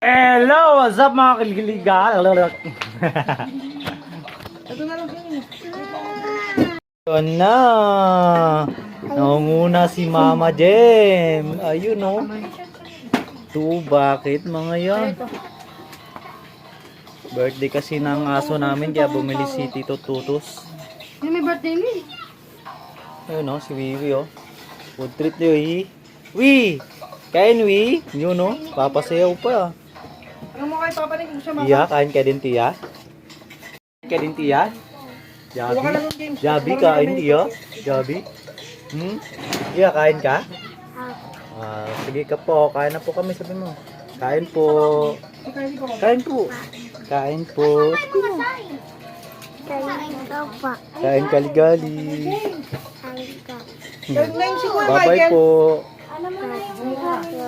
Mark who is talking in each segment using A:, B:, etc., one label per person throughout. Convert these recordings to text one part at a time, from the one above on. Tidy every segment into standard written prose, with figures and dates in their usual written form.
A: Hello! What's up mga kiligiliga? Ito na! Nangunguna si Mama Jem. Ayun o. Bakit mga yan? Birthday kasi ng aso namin kaya bumili si Tito Tutus.
B: Yung may birthday ni.
A: Ayun o, si Wiwi o. Food trip niyo Wi! Kain Wi! Yun o, papasayaw pa.
B: Ang mo kay Papa rin kung siya mama.
A: Tiya, kain ka din Tiya? Kain ka din Tiya? Jabi? Jabi, kain Tiya? Jabi? Tiya, kain ka? Sige ka po, kain na po kami, sabi mo. Kain po. Kain po. Kain po. Kain kaligali. Bye-bye po.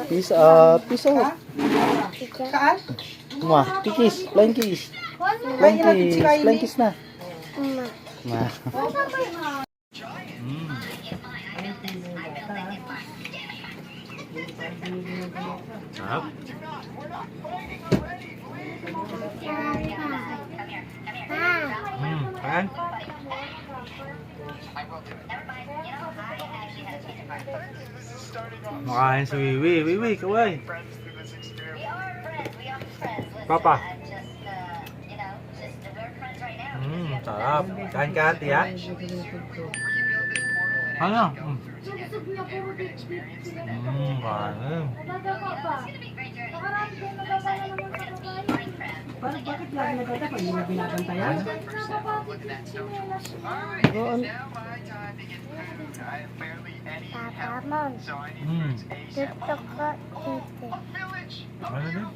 A: Peace up. Peace out.
B: Kaan?
A: Mwah, kikis, flying kiss. Flying kiss, flying kiss na. Mwah. Sarap. Kan? Makain si Wiwi. Wiwi, kaway. Papa. Sarap. Kain ka, Tiya? Ano? Kain.
B: Bakit lagi nagkata pag hindi na binabantayan?
A: Ano din?